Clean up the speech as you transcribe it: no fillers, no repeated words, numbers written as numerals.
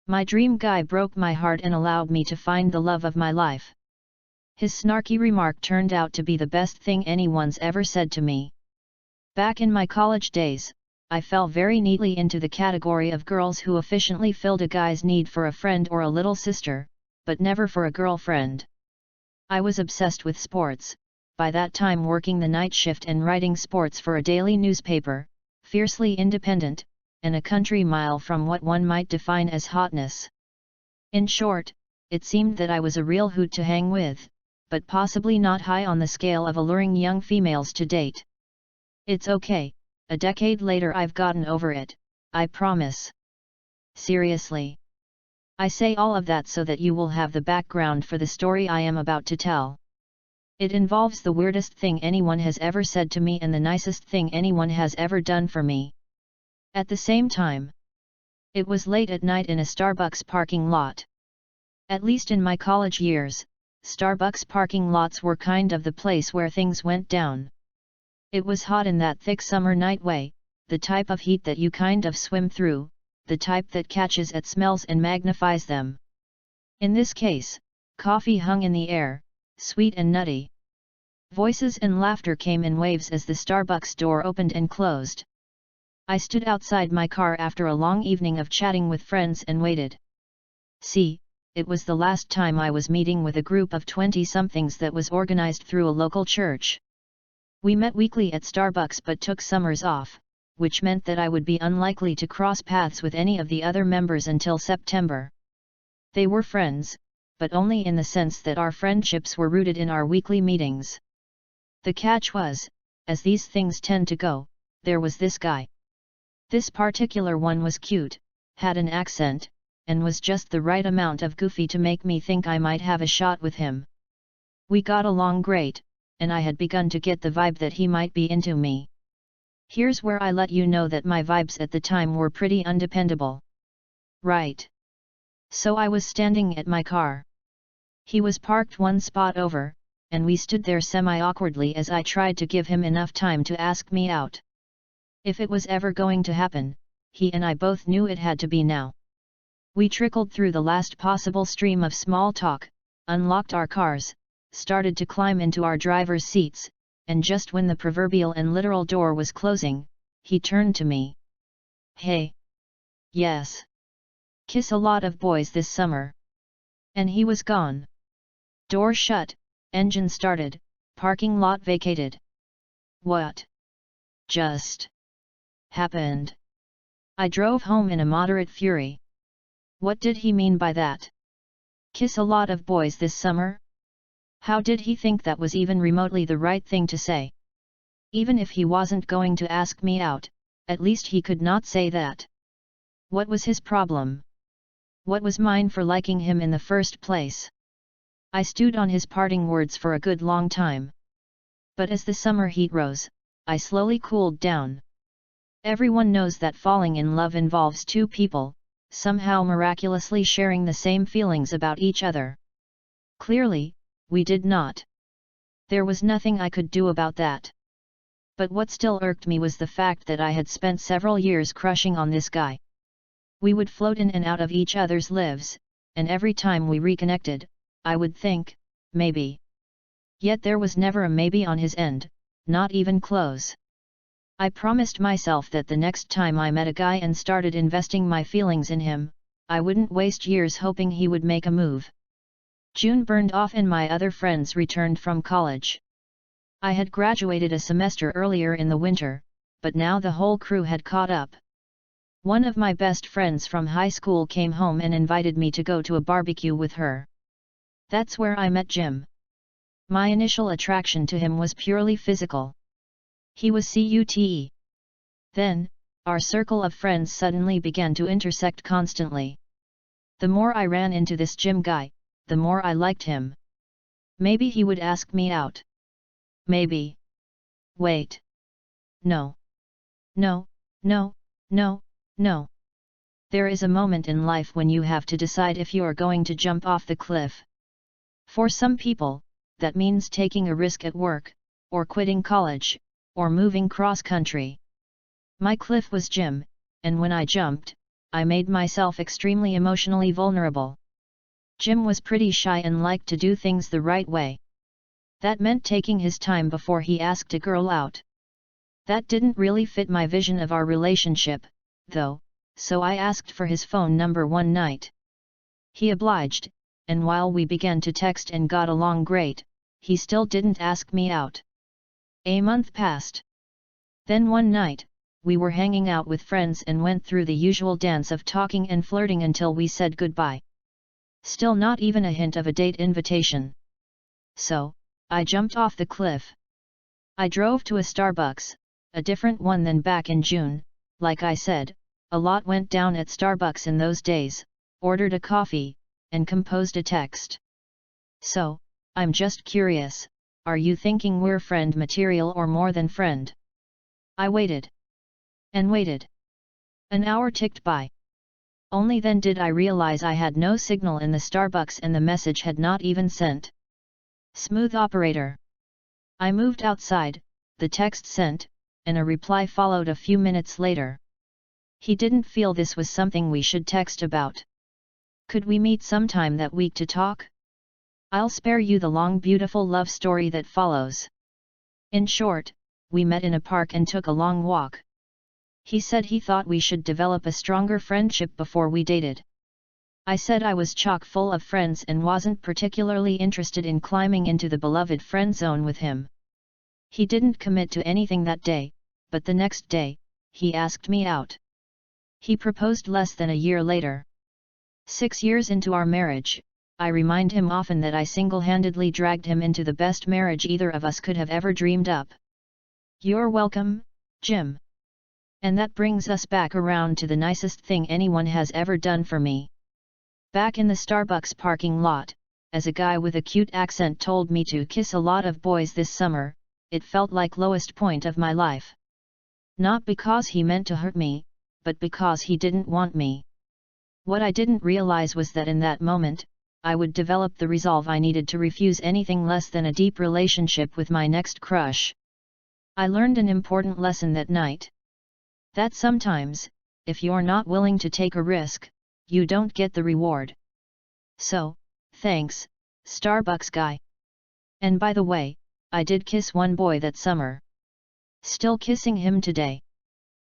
My dream guy broke my heart and allowed me to find the love of my life. His snarky remark turned out to be the best thing anyone's ever said to me. Back in my college days, I fell very neatly into the category of girls who efficiently filled a guy's need for a friend or a little sister, but never for a girlfriend. I was obsessed with sports, by that time working the night shift and writing sports for a daily newspaper, fiercely independent, and a country mile from what one might define as hotness. In short, it seemed that I was a real hoot to hang with, but possibly not high on the scale of alluring young females to date. It's okay, a decade later I've gotten over it, I promise. Seriously. I say all of that so that you will have the background for the story I am about to tell. It involves the weirdest thing anyone has ever said to me and the nicest thing anyone has ever done for me. At the same time. It was late at night in a Starbucks parking lot. At least in my college years, Starbucks parking lots were kind of the place where things went down. It was hot in that thick summer night way, the type of heat that you kind of swim through, the type that catches at smells and magnifies them. In this case, coffee hung in the air, sweet and nutty. Voices and laughter came in waves as the Starbucks door opened and closed. I stood outside my car after a long evening of chatting with friends and waited. See, it was the last time I was meeting with a group of 20-somethings that was organized through a local church. We met weekly at Starbucks but took summers off, which meant that I would be unlikely to cross paths with any of the other members until September. They were friends, but only in the sense that our friendships were rooted in our weekly meetings. The catch was, as these things tend to go, there was this guy. This particular one was cute, had an accent, and was just the right amount of goofy to make me think I might have a shot with him. We got along great, and I had begun to get the vibe that he might be into me. Here's where I let you know that my vibes at the time were pretty undependable. Right. So I was standing at my car. He was parked one spot over, and we stood there semi-awkwardly as I tried to give him enough time to ask me out. If it was ever going to happen, he and I both knew it had to be now. We trickled through the last possible stream of small talk, unlocked our cars, started to climb into our driver's seats, and just when the proverbial and literal door was closing, he turned to me. Hey. Yes. Kiss a lot of boys this summer. And he was gone. Door shut, engine started, parking lot vacated. What just happened? I drove home in a moderate fury. What did he mean by that? Kiss a lot of boys this summer? How did he think that was even remotely the right thing to say? Even if he wasn't going to ask me out, at least he could not say that. What was his problem? What was mine for liking him in the first place? I stewed on his parting words for a good long time. But as the summer heat rose, I slowly cooled down. Everyone knows that falling in love involves two people, somehow miraculously sharing the same feelings about each other. Clearly, we did not. There was nothing I could do about that. But what still irked me was the fact that I had spent several years crushing on this guy. We would float in and out of each other's lives, and every time we reconnected, I would think, maybe. Yet there was never a maybe on his end, not even close. I promised myself that the next time I met a guy and started investing my feelings in him, I wouldn't waste years hoping he would make a move. June burned off and my other friends returned from college. I had graduated a semester earlier in the winter, but now the whole crew had caught up. One of my best friends from high school came home and invited me to go to a barbecue with her. That's where I met Jim. My initial attraction to him was purely physical. He was cute. Then, our circle of friends suddenly began to intersect constantly. The more I ran into this Jim guy, the more I liked him. Maybe he would ask me out. Maybe. Wait. No. No, no, no, no. There is a moment in life when you have to decide if you are going to jump off the cliff. For some people, that means taking a risk at work, or quitting college, or moving cross-country. My cliff was Jim, and when I jumped, I made myself extremely emotionally vulnerable. Jim was pretty shy and liked to do things the right way. That meant taking his time before he asked a girl out. That didn't really fit my vision of our relationship, though, so I asked for his phone number one night. He obliged, and while we began to text and got along great, he still didn't ask me out. A month passed. Then one night, we were hanging out with friends and went through the usual dance of talking and flirting until we said goodbye. Still not even a hint of a date invitation. So, I jumped off the cliff. I drove to a Starbucks, a different one than back in June. Like I said, a lot went down at Starbucks in those days, ordered a coffee, and composed a text. So, I'm just curious, are you thinking we're friend material or more than friend? I waited. And waited. An hour ticked by. Only then did I realize I had no signal in the Starbucks and the message had not even sent. Smooth operator. I moved outside, the text sent, and a reply followed a few minutes later. He didn't feel this was something we should text about. Could we meet sometime that week to talk? I'll spare you the long beautiful love story that follows. In short, we met in a park and took a long walk. He said he thought we should develop a stronger friendship before we dated. I said I was chock full of friends and wasn't particularly interested in climbing into the beloved friend zone with him. He didn't commit to anything that day, but the next day, he asked me out. He proposed less than a year later. 6 years into our marriage, I remind him often that I single-handedly dragged him into the best marriage either of us could have ever dreamed up. You're welcome, Jim. And that brings us back around to the nicest thing anyone has ever done for me. Back in the Starbucks parking lot, as a guy with a cute accent told me to kiss a lot of boys this summer, it felt like lowest point of my life. Not because he meant to hurt me, but because he didn't want me. What I didn't realize was that in that moment, I would develop the resolve I needed to refuse anything less than a deep relationship with my next crush. I learned an important lesson that night. That sometimes, if you're not willing to take a risk, you don't get the reward. So, thanks, Starbucks guy. And by the way, I did kiss one boy that summer. Still kissing him today.